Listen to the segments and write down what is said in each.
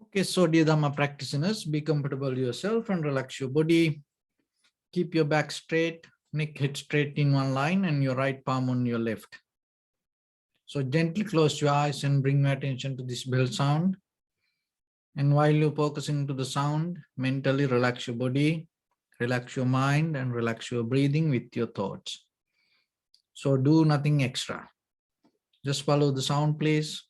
Okay, so dear Dharma practitioners, be comfortable yourself and relax your body. Keep your back straight, neck head straight in one line and your right palm on your left. So gently close your eyes and bring your attention to this bell sound. And while you're focusing to the sound, mentally relax your body, relax your mind and relax your breathing with your thoughts. So do nothing extra. Just follow the sound, please.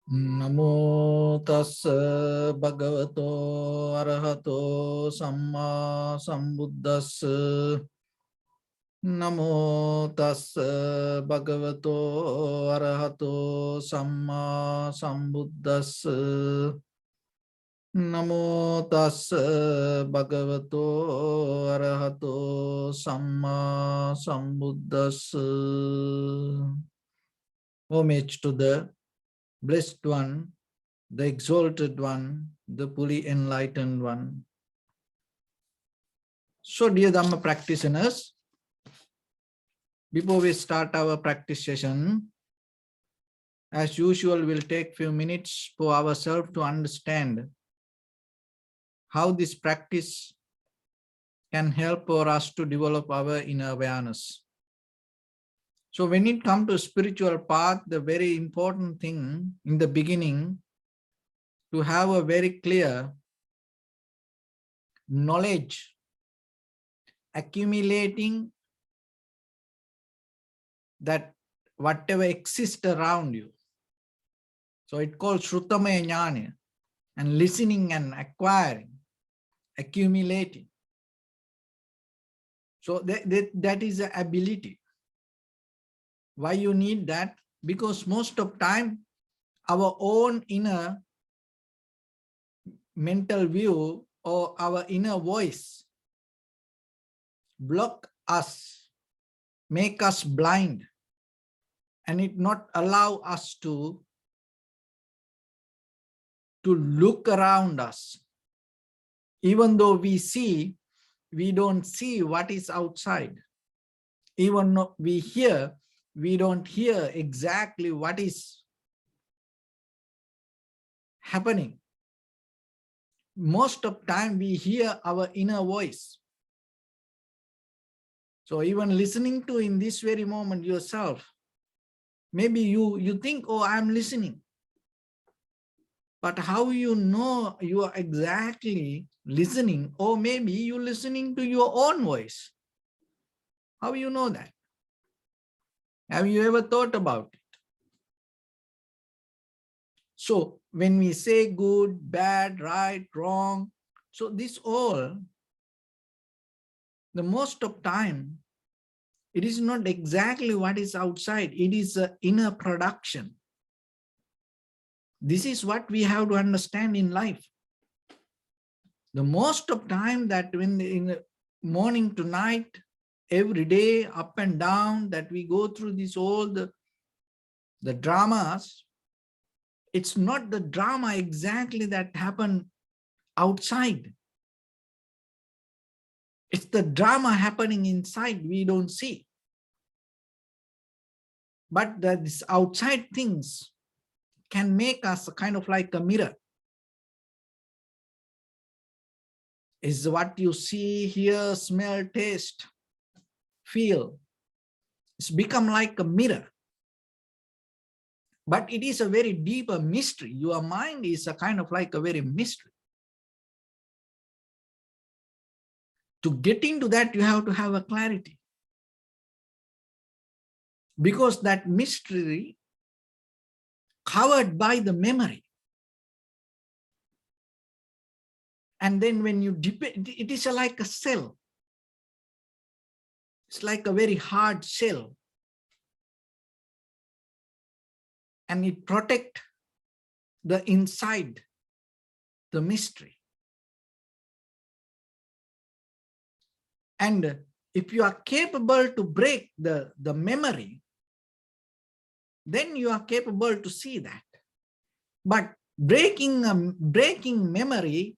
Namo tassa bhagavato arahato samma sambuddhassa. Namo tassa bhagavato arahato samma sambuddhassa. Namo tassa bhagavato arahato samma sambuddhassa. Homage to the Blessed One, the Exalted One, the fully enlightened One. So, dear Dhamma practitioners, before we start our practice session, as usual, we'll take few minutes for ourselves to understand how this practice can help for us to develop our inner awareness. So when it comes to spiritual path, the very important thing in the beginning, to have a very clear knowledge, accumulating that whatever exists around you. So it called Shrutamaya Jnana, and listening and acquiring, accumulating. So that is the ability. Why you need that? Because most of time, our own inner mental view or our inner voice block us, make us blind, and it not allow us to look around us. Even though we see, we don't see what is outside. Even though we hear, we don't hear exactly what is happening. Most of time we hear our inner voice. So even listening to in this very moment yourself, maybe you think, oh, I'm listening. But how you know you are exactly listening? Or maybe you're listening to your own voice. How you know that? Have you ever thought about it? So when we say good, bad, right, wrong, so this all, the most of time, it is not exactly what is outside. It is an inner production. This is what we have to understand in life. The most of time that when in the morning to night, every day, up and down, that we go through this all the dramas, it's not the drama exactly that happened outside. It's the drama happening inside we don't see. But these outside things can make us kind of like a mirror. Is what you see, hear, smell, taste, feel. It's become like a mirror. But it is a very deeper mystery. Your mind is a kind of like a very mystery. To get into that, you have to have a clarity. Because that mystery covered by the memory. And then when you dip it is like a cell. It's like a very hard shell. And it protects the inside, the mystery. And if you are capable to break the memory, then you are capable to see that. But breaking memory,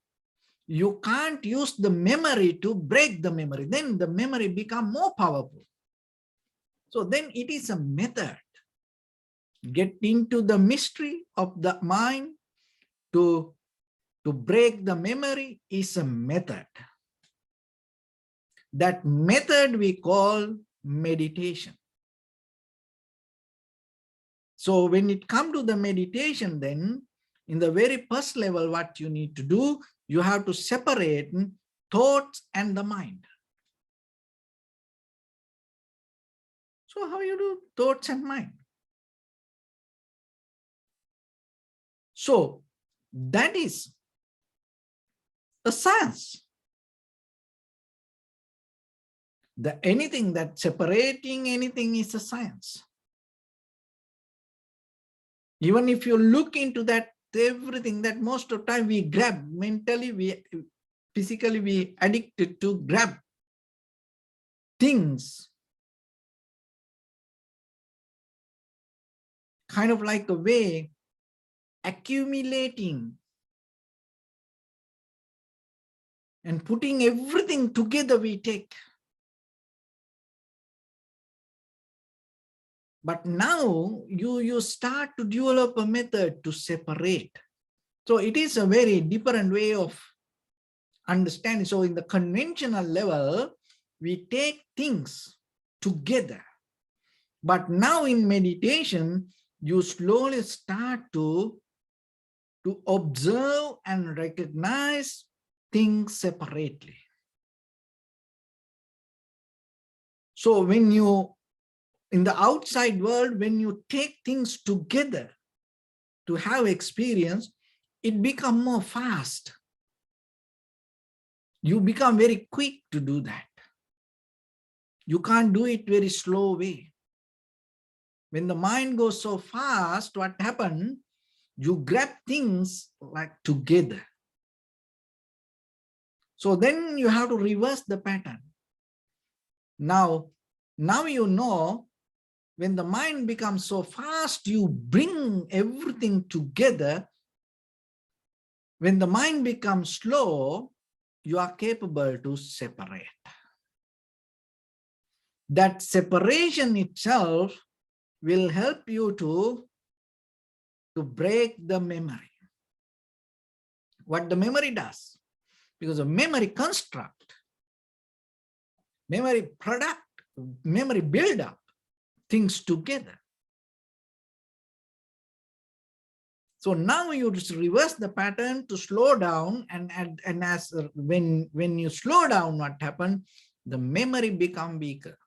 you can't use the memory to break the memory. Then the memory become more powerful. So then it is a method. Get into the mystery of the mind to break the memory is a method. That method we call meditation. So when it comes to the meditation, then in the very first level, what you need to do, you have to separate thoughts and the mind. So how you do thoughts and mind? So that is a science. Anything that separating anything is a science. Even if you look into that, everything that most of the time we grab, mentally, physically we addicted to grab things, kind of like a way accumulating and putting everything together we take. But now you start to develop a method to separate. So it is a very different way of understanding. So in the conventional level, we take things together. But now in meditation, you slowly start to observe and recognize things separately. So when you, in the outside world, when you take things together to have experience, it becomes more fast. You become very quick to do that. You can't do it very slow way. When the mind goes so fast, what happens? You grab things like together. So then you have to reverse the pattern. Now you know, when the mind becomes so fast, you bring everything together. When the mind becomes slow, you are capable to separate. That separation itself will help you to break the memory. What the memory does, because a memory construct, memory product, memory build up things together. So now you just reverse the pattern to slow down, and as when you slow down, what happened? The memory become weaker.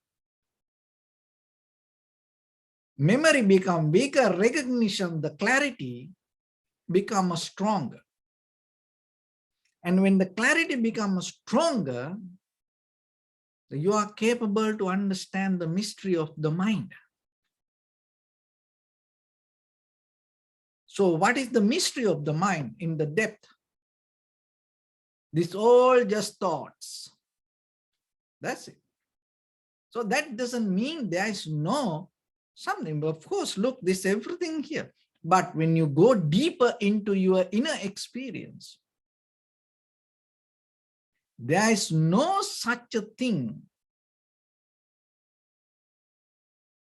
Memory become weaker, recognition, the clarity become stronger. And when the clarity becomes stronger, you are capable to understand the mystery of the mind. So what is the mystery of the mind in the depth? This all just thoughts. That's it. So that doesn't mean there is no something. But of course, look, this everything here. But when you go deeper into your inner experience, there is no such a thing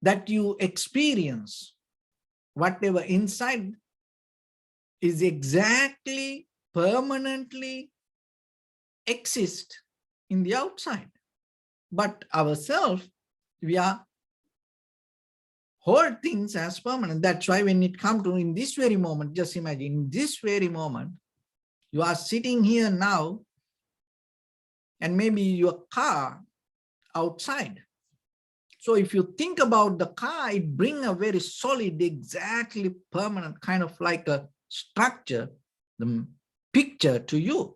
that you experience. Whatever inside is exactly permanently exist in the outside. But ourselves, we are hold things as permanent. That's why when it comes to in this very moment, just imagine in this very moment, you are sitting here now, and maybe your car outside. So if you think about the car, it brings a very solid, exactly permanent kind of like a structure, the picture to you.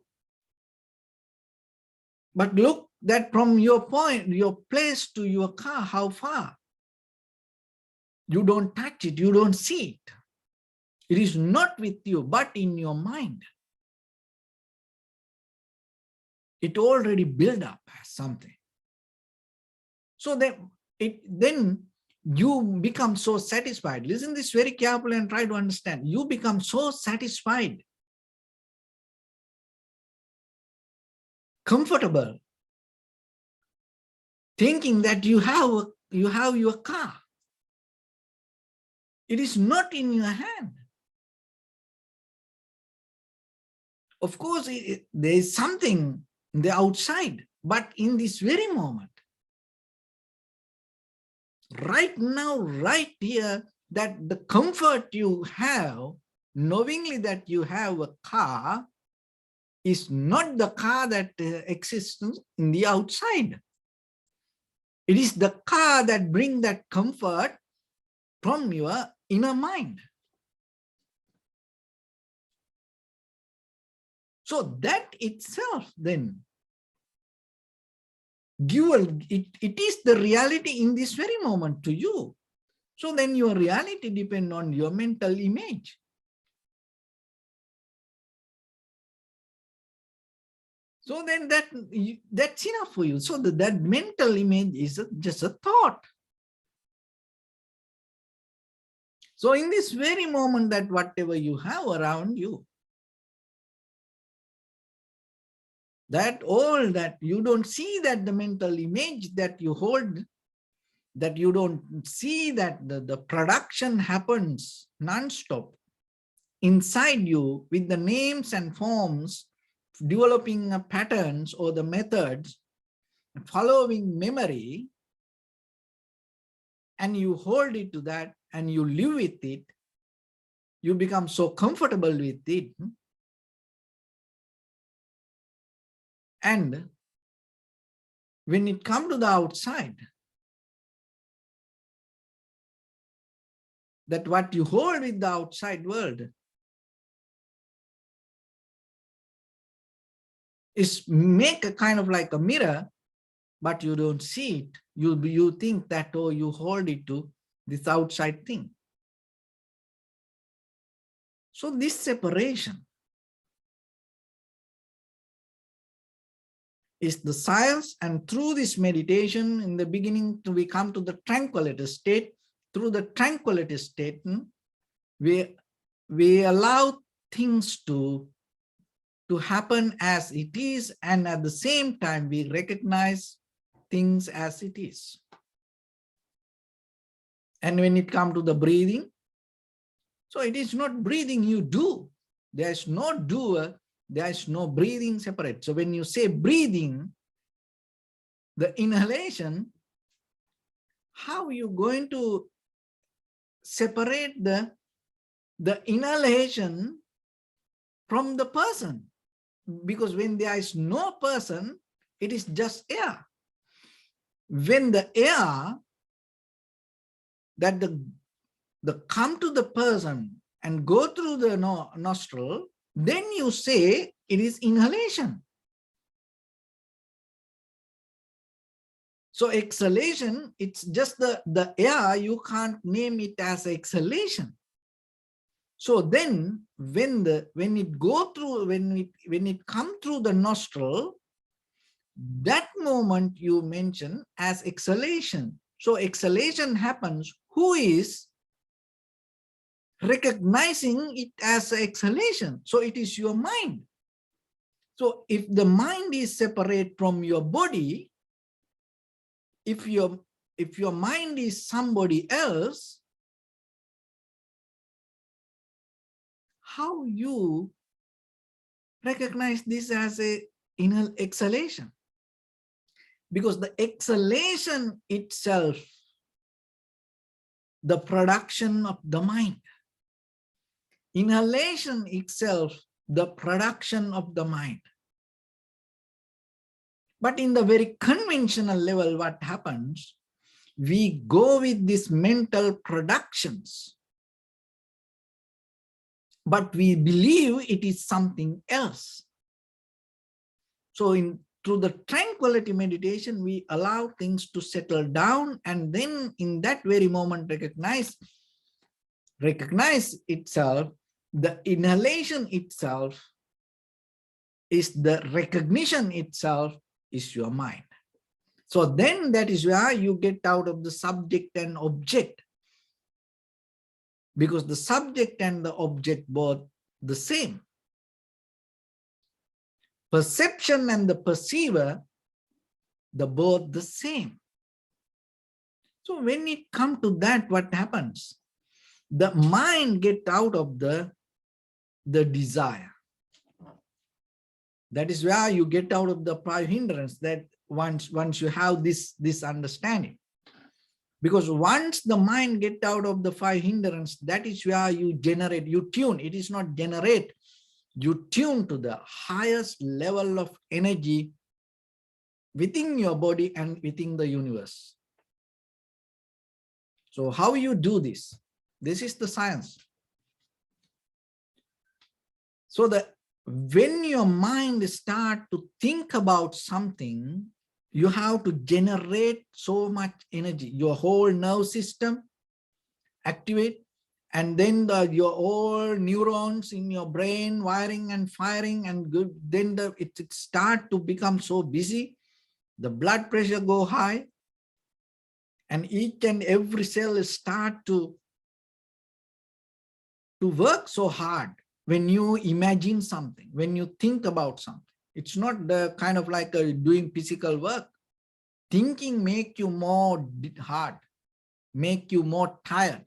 But look that from your point, your place to your car, how far? You don't touch it, you don't see it. It is not with you, but in your mind. It already built up as something. So then you become so satisfied. Listen this very carefully and try to understand. You become so satisfied, comfortable, thinking that you have your car. It is not in your hand. Of course, there is something in the outside, but in this very moment, right now, right here, that the comfort you have, knowingly that you have a car, is not the car that exists in the outside. It is the car that brings that comfort from your inner mind. So that itself then it is the reality in this very moment to you. So then your reality depends on your mental image. So then that's enough for you. So that mental image is just a thought. So in this very moment, that whatever you have around you, that all that you don't see, that the mental image that you hold, that you don't see that the production happens non-stop inside you with the names and forms, developing patterns or the methods, following memory, and you hold it to that and you live with it, you become so comfortable with it. And when it comes to the outside, that what you hold with the outside world is make a kind of like a mirror, but you don't see it. You think that, oh, you hold it to this outside thing. So this separation is the science, and through this meditation, in the beginning, we come to the tranquility state. Through the tranquility state, we allow things to happen as it is, and at the same time, we recognize things as it is. And when it comes to the breathing, so it is not breathing you do. There is no doer, there is no breathing separate. So when you say breathing, the inhalation, how are you going to separate the inhalation from the person? Because when there is no person, it is just air. When the air that the come to the person and go through the nostril, then you say it is inhalation. So exhalation, it's just the air, you can't name it as exhalation. So then when it go through, when it come through the nostril, that moment you mention as exhalation. So exhalation happens, who is recognizing it as exhalation? So it is your mind. So if the mind is separate from your body, if your mind is somebody else, how you recognize this as a exhalation? Because the exhalation itself, the production of the mind. Inhalation itself, the production of the mind. But in the very conventional level, what happens? We go with these mental productions, but we believe it is something else. So through the tranquility meditation, we allow things to settle down, and then in that very moment recognize itself. The inhalation itself is the recognition itself is your mind. So then that is where you get out of the subject and object, because the subject and the object both the same. Perception and the perceiver, the both the same. So when it comes to that, what happens? The mind gets out of the desire. That is where you get out of the five hindrance, that once you have this understanding. Because once the mind gets out of the five hindrance, that is where you generate, you tune. It is not generate. You tune to the highest level of energy within your body and within the universe. So how you do this? This is the science. So that when your mind starts to think about something, you have to generate so much energy. Your whole nerve system activate, and then your all neurons in your brain wiring and firing, and then it start to become so busy. The blood pressure go high, and each and every cell start to work so hard. When you imagine something, when you think about something, it's not the kind of like doing physical work. Thinking make you more hard, make you more tired.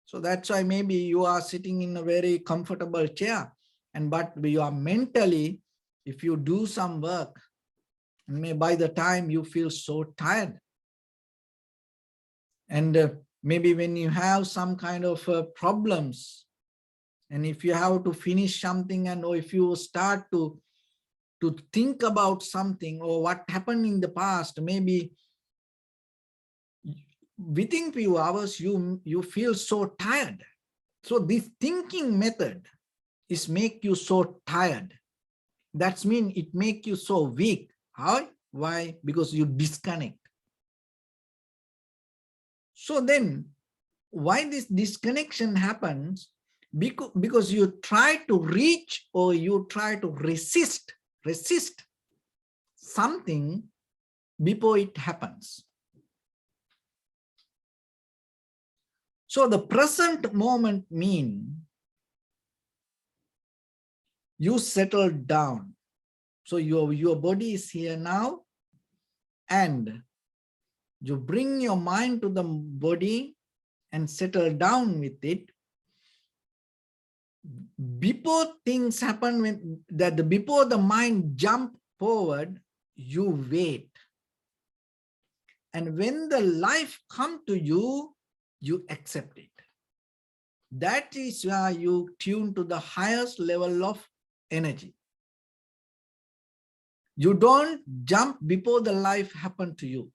So that's why maybe you are sitting in a very comfortable chair, but you are mentally, if you do some work, by the time you feel so tired. And maybe when you have some kind of problems, and if you have to finish something, and or if you start to think about something or what happened in the past, maybe within few hours you feel so tired. So this thinking method is make you so tired. That means it make you so weak. How? Why? Because you disconnect. So then why this disconnection happens? Because you try to reach, or you try to resist something before it happens. So the present moment means you settle down. So your body is here now, and you bring your mind to the body and settle down with it. Before things happen, before the mind jump forward, you wait. And when the life come to you, you accept it. That is where you tune to the highest level of energy. You don't jump before the life happen to you.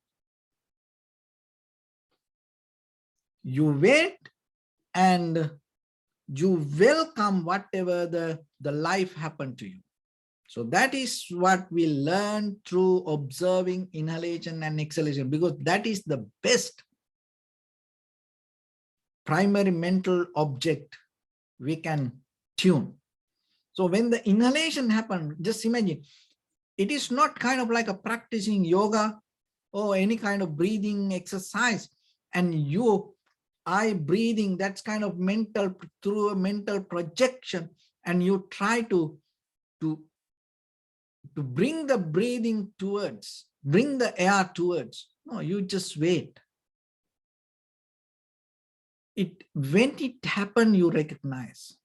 You wait and you welcome whatever the life happened to you. So that is what we learn through observing inhalation and exhalation, because that is the best primary mental object we can tune. So when the inhalation happens, just imagine, it is not kind of like a practicing yoga or any kind of breathing exercise, and you eye breathing, that's kind of mental, through a mental projection, and you try to bring the breathing towards, bring the air towards. No, you just wait. When it happened, you recognize.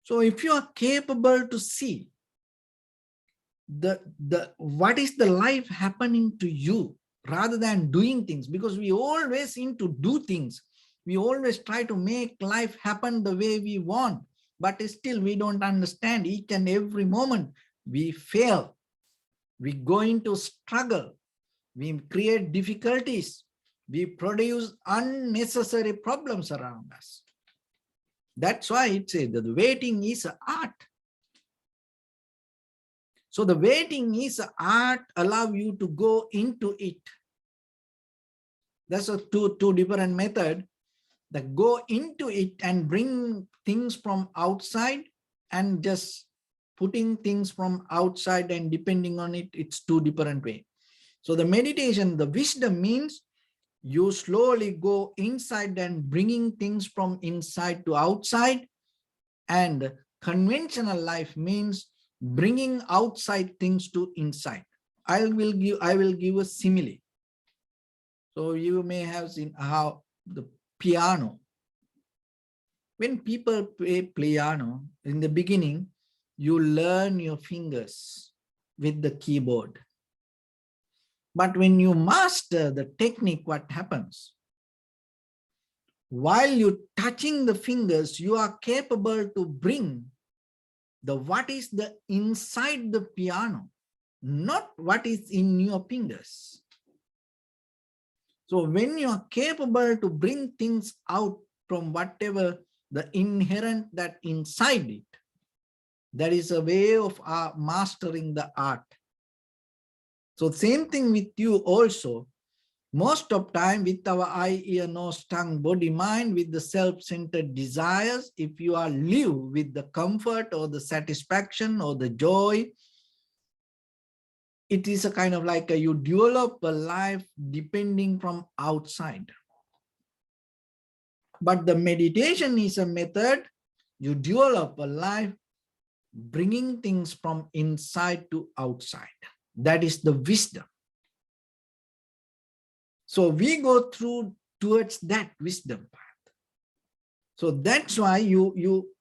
So if you are capable to see what is the life happening to you, rather than doing things, because we always seem to do things. We always try to make life happen the way we want, but still we don't understand. Each and every moment we fail, we go into struggle, we create difficulties, we produce unnecessary problems around us. That's why it says that waiting is an art. So the waiting is art, allow you to go into it. That's a two different method. That go into it and bring things from outside, and just putting things from outside and depending on it, it's two different ways. So the meditation, the wisdom means you slowly go inside and bringing things from inside to outside, and conventional life means bringing outside things to inside. I will give a simile. So you may have seen how the piano, when people play piano, in the beginning, you learn your fingers with the keyboard. But when you master the technique, what happens? While you're touching the fingers, you are capable to bring the what is the inside the piano, not what is in your fingers. So when you are capable to bring things out from whatever the inherent that inside it, that is a way of mastering the art. So same thing with you also. Most of time with our eye, ear, nose, tongue, body, mind, with the self-centered desires, if you are live with the comfort or the satisfaction or the joy, it is a kind of like you develop a life depending from outside. But the meditation is a method, you develop a life bringing things from inside to outside. That is the wisdom. So we go through towards that wisdom path. So that's why you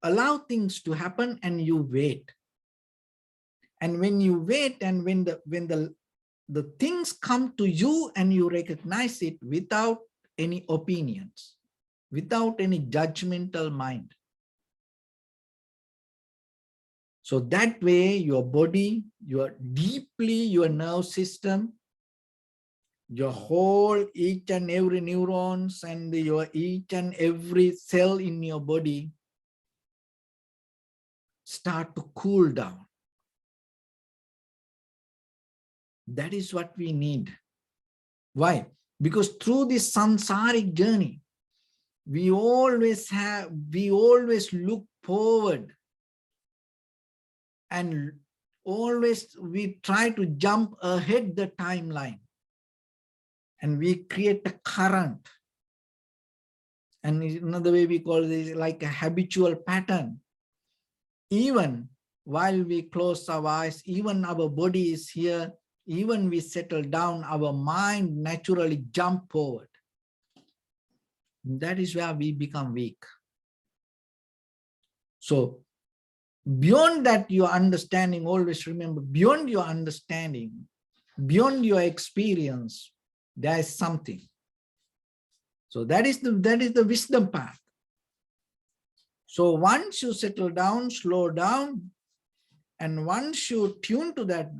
allow things to happen and you wait. And when you wait and when the things come to you and you recognize it without any opinions, without any judgmental mind. So that way your body, your nerve system, your whole each and every neurons and your each and every cell in your body start to cool down. That is what we need. Why? Because through this samsaric journey, we always look forward and always we try to jump ahead the timeline. And we create a current. And another way we call this like a habitual pattern. Even while we close our eyes, even our body is here, even we settle down, our mind naturally jump forward. That is where we become weak. So beyond that, your understanding, always remember, beyond your understanding, beyond your experience, there is something. So that is the wisdom path. So once you settle down, slow down, and once you tune to that,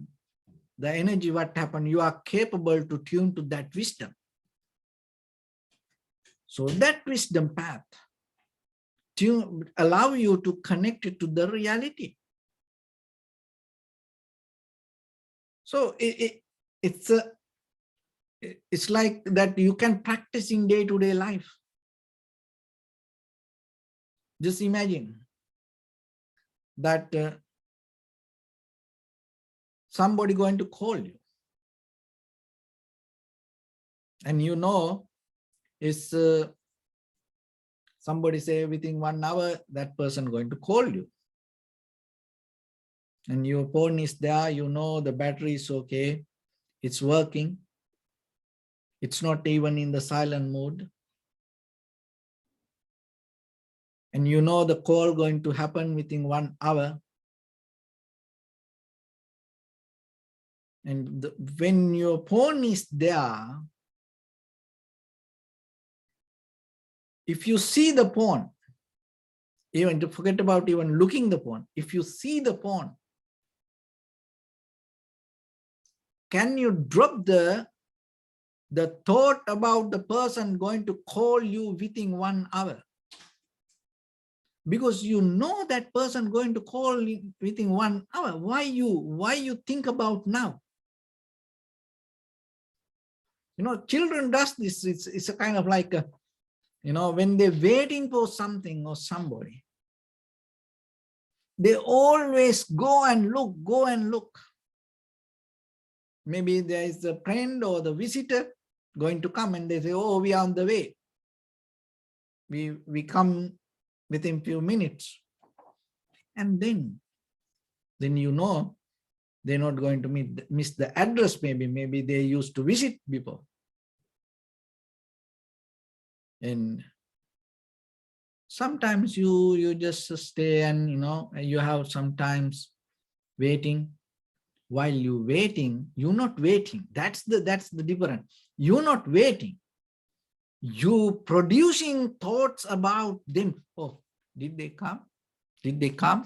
the energy, what happened, you are capable to tune to that wisdom. So that wisdom path allow you to connect it to the reality. So it's like that you can practice in day-to-day life. Just imagine that somebody going to call you, and you know is somebody say within 1 hour that person going to call you, and your phone is there, you know the battery is okay, it's working, it's not even in the silent mode, and you know the call going to happen within 1 hour. And when your phone is there, if you see the phone, even to forget about even looking the phone, if you see the phone, can you drop the thought about the person going to call you within 1 hour? because you know that person going to call within 1 hour. Why you think about now? Children does this. It's a kind of like a, when they're waiting for something or somebody, they always go and look. Maybe there is a friend or the visitor going to come, and they say, oh, we are on the way. We come within few minutes. And then they're not going to miss the address. Maybe they used to visit people. And sometimes you just stay and, you have sometimes waiting. While you're waiting, you're not waiting. That's the difference. You're not waiting. You producing thoughts about them. Oh, did they come? Did they come?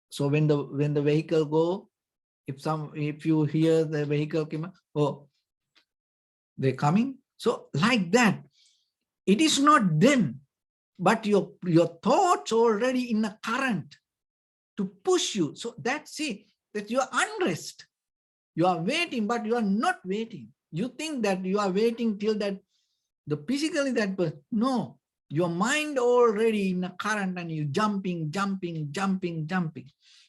So when the vehicle go, if you hear the vehicle came, oh, they're coming. So like that, it is not them, but your thoughts already in a current to push you. So that's it, that you are unrest. You are waiting, but you are not waiting. You think that you are waiting till that the physically that person. No, your mind already in a current and you jumping.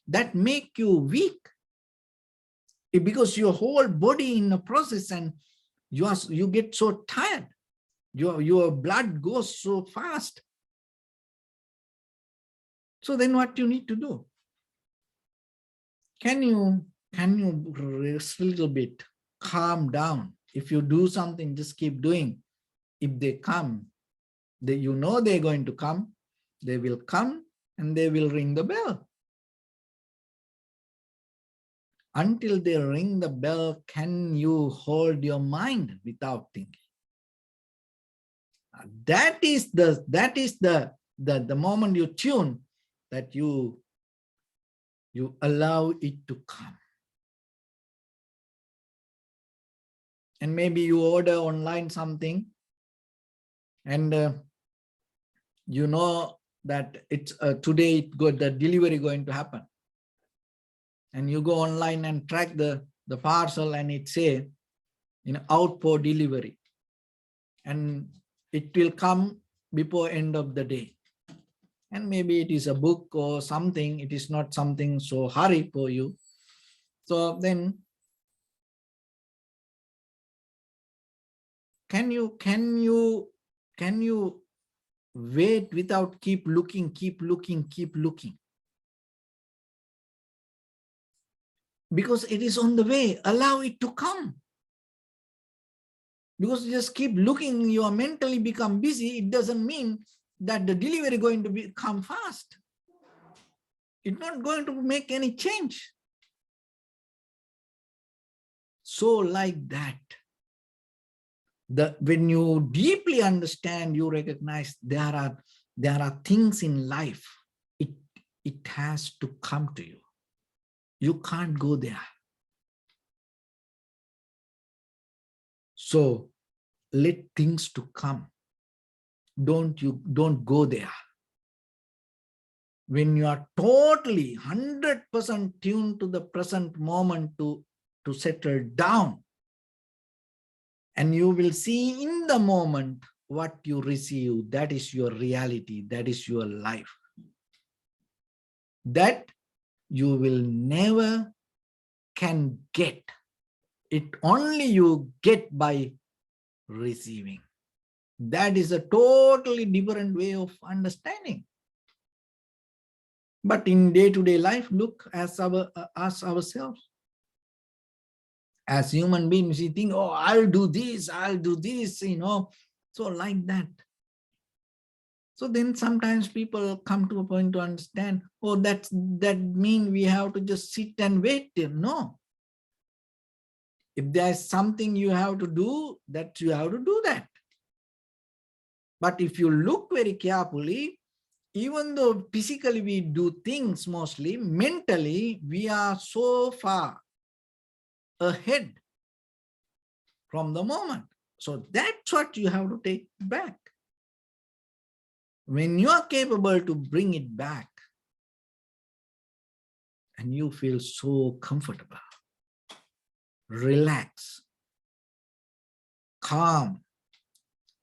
That make you weak. Because your whole body in the process, and you get so tired. Your blood goes so fast. So then what you need to do? Can you rest a little bit, calm down? If you do something, just keep doing. If they come, they're going to come. They will come and they will ring the bell. Until they ring the bell, can you hold your mind without thinking? That is the moment you tune, that you allow it to come. And maybe you order online something, and you know that it's today the delivery going to happen, and you go online and track the parcel, and it say out for delivery, and it will come before end of the day. And maybe it is a book or something. It is not something so hurry for you. So then can you wait without keep looking? Because it is on the way. Allow it to come. Because you just keep looking, you are mentally become busy. It doesn't mean that the delivery is going to come fast. It's not going to make any change. So like that, when you deeply understand, you recognize there are things in life. It has to come to you. You can't go there. So let things to come. Don't go there. When you are totally 100% tuned to the present moment to settle down, and you will see in the moment what you receive, that is your reality, that is your life. That you will never can get. It only you get by receiving. That is a totally different way of understanding. But in day-to-day life, look as ourselves. As human beings, we think, oh, I'll do this, so like that. So then sometimes people come to a point to understand, oh, that means we have to just sit and wait. No. If there's something you have to do, that you have to do that. But if you look very carefully, even though physically we do things mostly, mentally we are so far ahead from the moment. So that's what you have to take back. When you are capable to bring it back, and you feel so comfortable, relaxed, calm,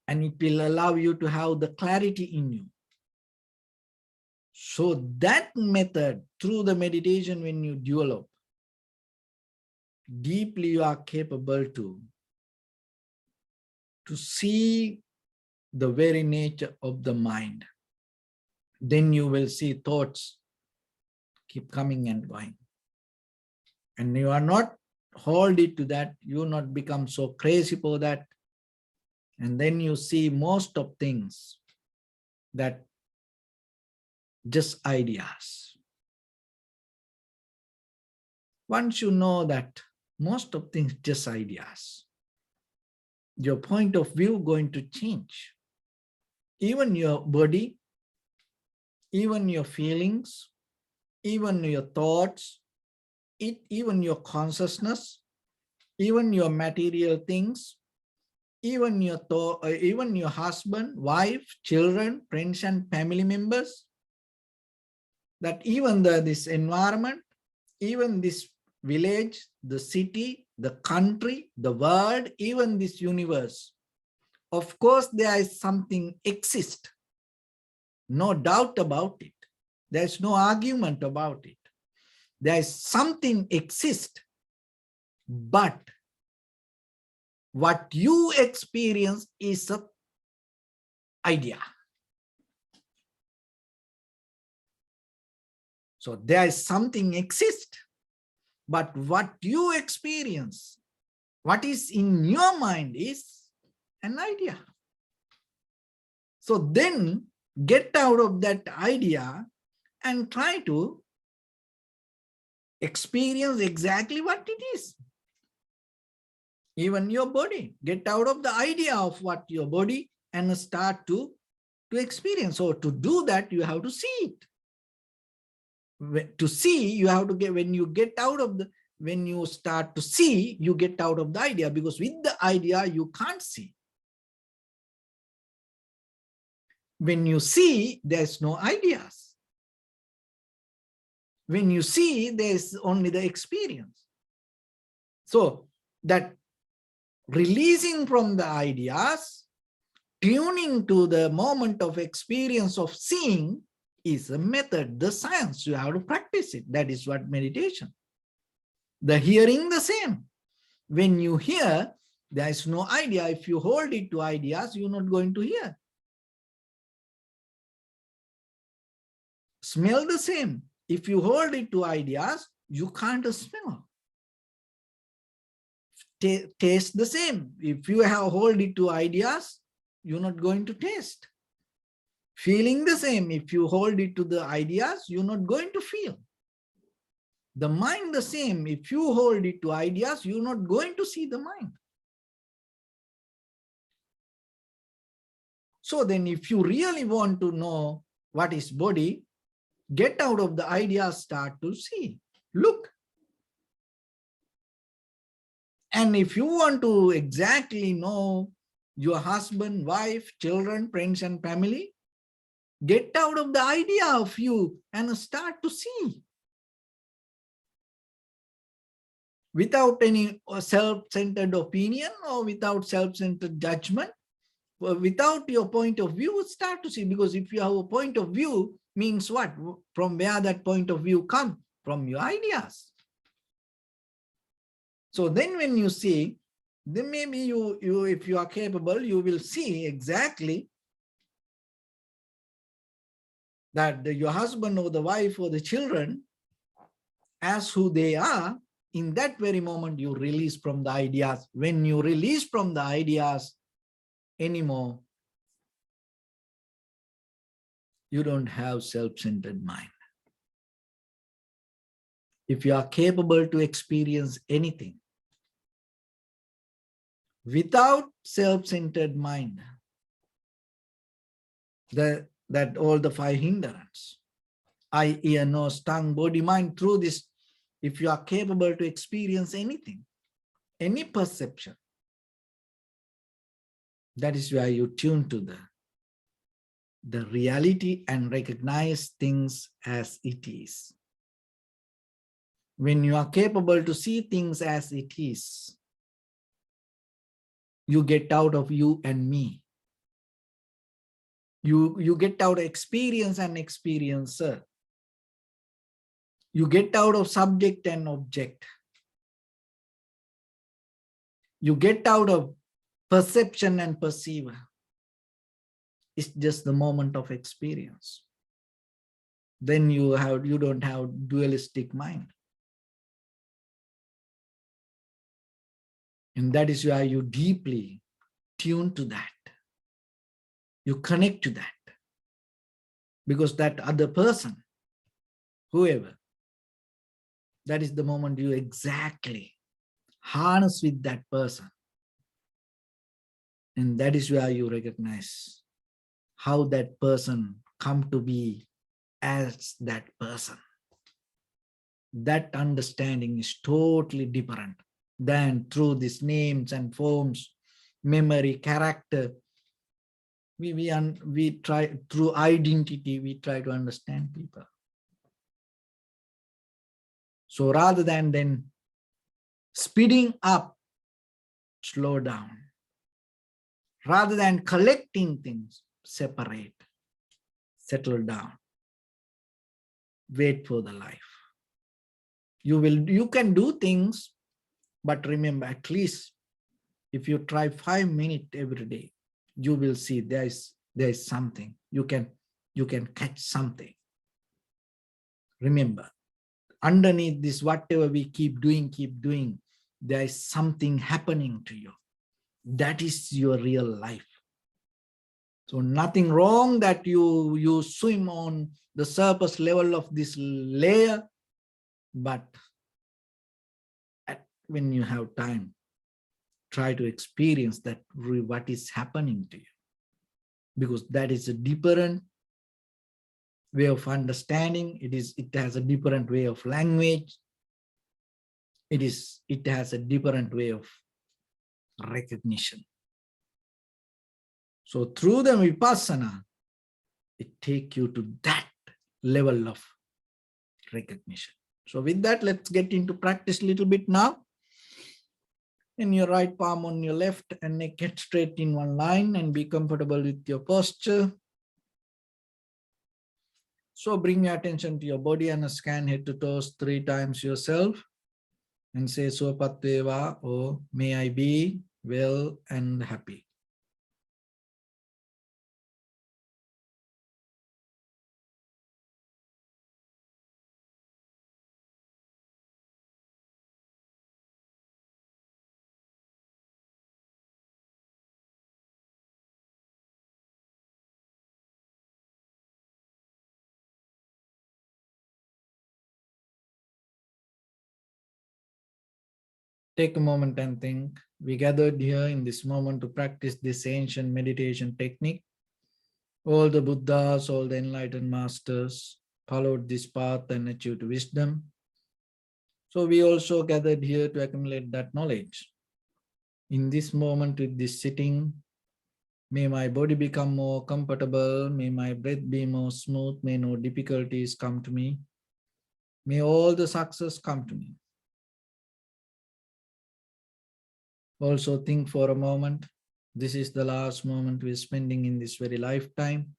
and it will allow you to have the clarity in you. So that method, through the meditation, when you develop, deeply you are capable to see the very nature of the mind. Then you will see thoughts keep coming and going. And you are not hold it to that, you not become so crazy for that. And then you see most of things that just ideas. Once you know that most of things just ideas, your point of view going to change. Even your body, even your feelings, even your thoughts, even your consciousness, even your material things, even your husband, wife, children, friends, and family members, that even this environment, even this village, the city, the country, the world, even this universe, of course there is something exist. No doubt about it. There's no argument about it. There is something exist, but what you experience is an idea. So there is something exist, but what you experience, what is in your mind is an idea. So then get out of that idea and try to experience exactly what it is. Even your body, get out of the idea of what your body and start to experience. So to do that, you have to see it. To see, you have to get, when you start to see, you get out of the idea, because with the idea, you can't see. When you see, there's no ideas. When you see, there's only the experience. So that releasing from the ideas, tuning to the moment of experience of seeing is a method, the science. You have to practice it. That is what meditation. The hearing, the same. When you hear, there is no idea. If you hold it to ideas, you're not going to hear. Smell, the same. If you hold it to ideas, you can't smell. Taste, the same. If you have hold it to ideas, you're not going to taste. Feeling, the same. If you hold it to the ideas, you're not going to feel. The mind, the same. If you hold it to ideas, you're not going to see the mind. So then if you really want to know what is body, get out of the ideas, start to see, look. And if you want to exactly know your husband, wife, children, friends, and family, get out of the idea of you and start to see. Without any self-centered opinion or without self-centered judgment, without your point of view, start to see. Because if you have a point of view, means what? From where that point of view comes? From your ideas. So then when you see, then maybe you if you are capable, you will see exactly that your husband or the wife or the children as who they are. In that very moment, you release from the ideas. When you release from the ideas anymore, you don't have self-centered mind. If you are capable to experience anything without self-centered mind, that all the five hindrance, eye, ear, nose, tongue, body, mind, through this, if you are capable to experience anything, any perception, that is why you tune to the reality and recognize things as it is. When you are capable to see things as it is, you get out of you and me. You get out of experience and experiencer. You get out of subject and object. You get out of perception and perceiver. It's just the moment of experience. Then you don't have dualistic mind. And that is why you deeply tune to that. You connect to that. Because that other person, whoever, that is the moment you exactly harness with that person. And that is where you recognize how that person come to be as that person. That understanding is totally different than through these names and forms, memory, character. We try through identity, we try to understand people. So rather than then speeding up, slow down. Rather than collecting things, separate, settle down, wait for the life. You can do things, but remember, at least if you try 5 minutes every day, you will see there is something. You can catch something. Remember, underneath this, whatever we keep doing, there is something happening to you. That is your real life. So nothing wrong that you swim on the surface level of this layer, but when you have time, try to experience that what is happening to you, because that is a different way of understanding. It has a different way of language. It has a different way of recognition. So through the vipassana, it takes you to that level of recognition. So with that, let's get into practice a little bit now. In your right palm on your left and neck head straight in one line, and be comfortable with your posture. So bring your attention to your body and scan head to toes 3 times yourself and say Sopat Veva, or may I be well and happy. Take a moment and think. We gathered here in this moment to practice this ancient meditation technique. All the Buddhas, all the enlightened masters followed this path and achieved wisdom. So we also gathered here to accumulate that knowledge. In this moment with this sitting, may my body become more comfortable. May my breath be more smooth. May no difficulties come to me. May all the success come to me. Also think for a moment, this is the last moment we're spending in this very lifetime,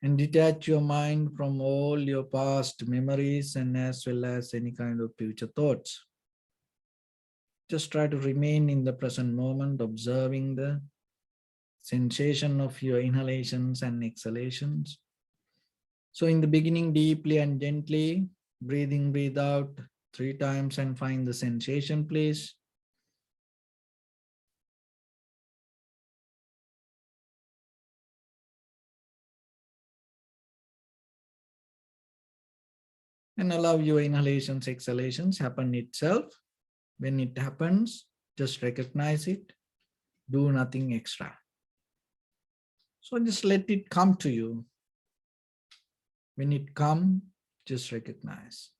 and detach your mind from all your past memories and as well as any kind of future thoughts. Just try to remain in the present moment, observing the sensation of your inhalations and exhalations. So in the beginning, deeply and gently, breathe in, breathe out 3 times and find the sensation, please. And allow your inhalations, exhalations happen itself. When it happens, just recognize it. Do nothing extra. So just let it come to you. When it comes, just recognize.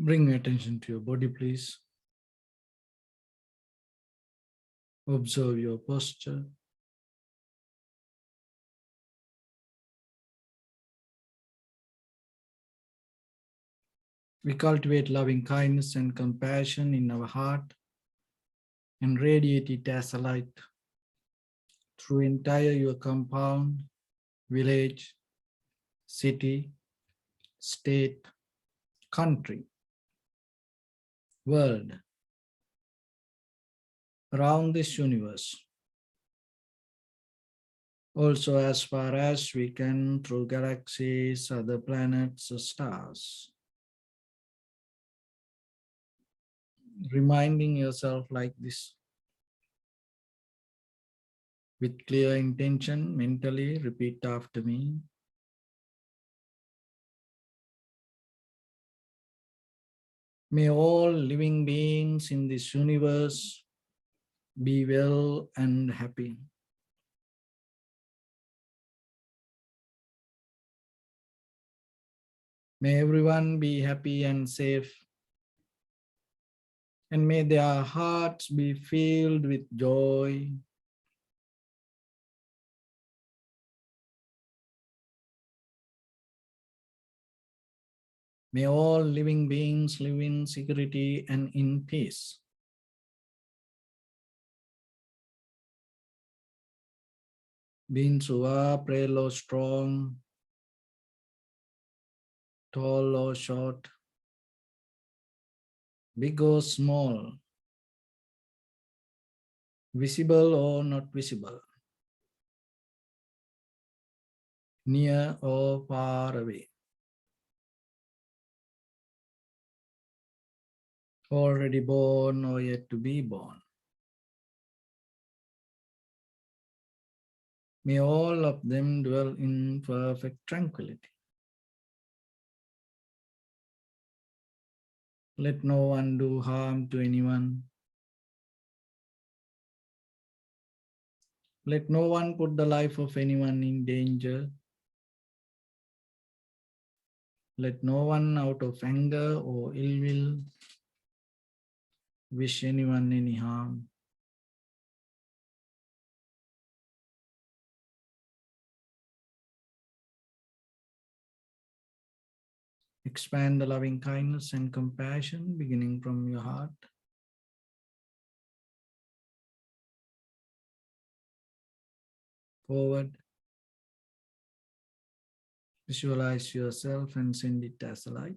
Bring attention to your body, please. Observe your posture. We cultivate loving kindness and compassion in our heart and radiate it as a light through entire your compound, village, city, state, country, world, around this universe. Also, as far as we can, through galaxies, other planets, stars. Reminding yourself like this. With clear intention, mentally repeat after me. May all living beings in this universe be well and happy. May everyone be happy and safe. And may their hearts be filled with joy. May all living beings live in security and in peace. Beings who are frail or strong, tall or short, big or small, visible or not visible, near or far away, already born or yet to be born. May all of them dwell in perfect tranquility. Let no one do harm to anyone. Let no one put the life of anyone in danger. Let no one out of anger or ill will wish anyone any harm. Expand the loving kindness and compassion beginning from your heart. Forward. Visualize yourself and send it as a light.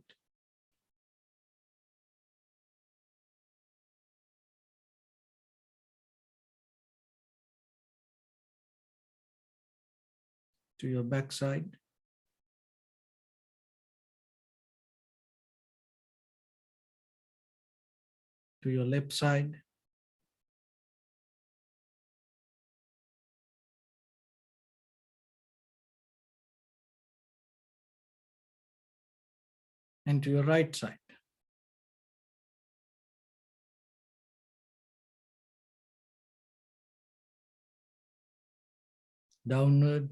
To your backside. To your left side. And to your right side. Downward.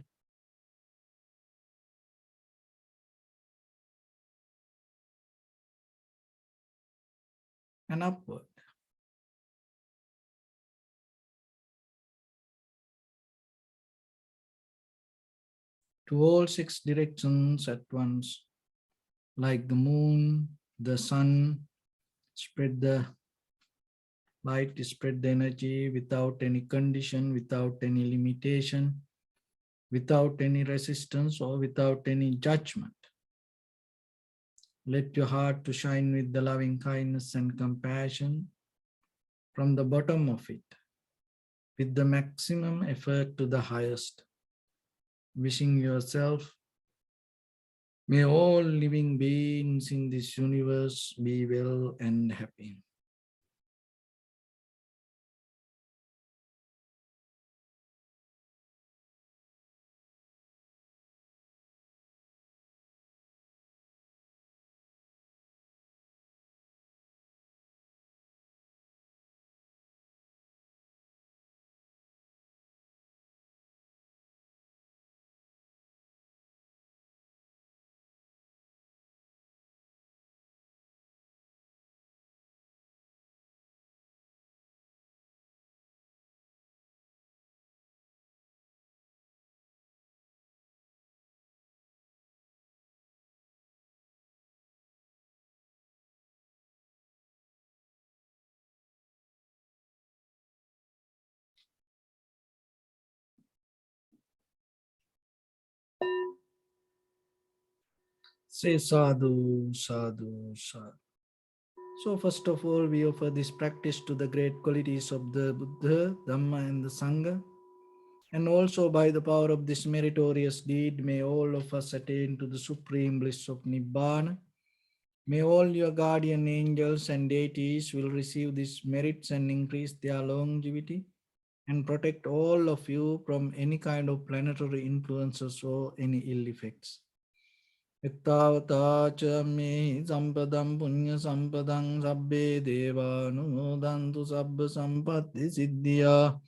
And upward. To all 6 directions at once. Like the moon, the sun, spread the light, spread the energy without any condition, without any limitation, without any resistance or without any judgment. Let your heart to shine with the loving kindness and compassion from the bottom of it, with the maximum effort to the highest. Wishing yourself, may all living beings in this universe be well and happy. Say sadhu, sadhu, sadhu. So first of all, we offer this practice to the great qualities of the Buddha, Dhamma and the Sangha. And also by the power of this meritorious deed, may all of us attain to the supreme bliss of Nibbana. May all your guardian angels and deities will receive these merits and increase their longevity and protect all of you from any kind of planetary influences or any ill effects. Ittavata cha me sampadam punya sampadam sabbe deva numodantu sabba sampatti siddhya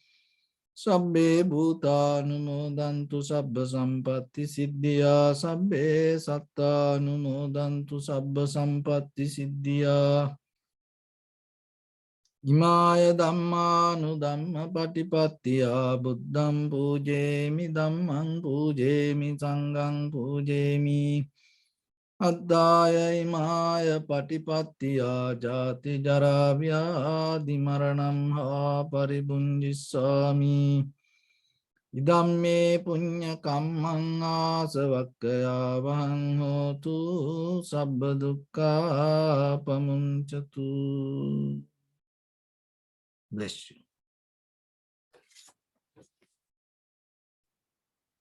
sabbe bhuta numodantu sabba sampatti siddhya sabbe satta numodantu sabba sampatti siddhya Imaya dhammanu dhamma patipattiya buddham pujemi dhammam pujemi sangham pujemi Addaya imaya patipattiya jati jara vyadi maranam ha paribunjissami Idamme punya kammang asavakkaya vahang hotu sabba dukkha pamunchatu. Bless you.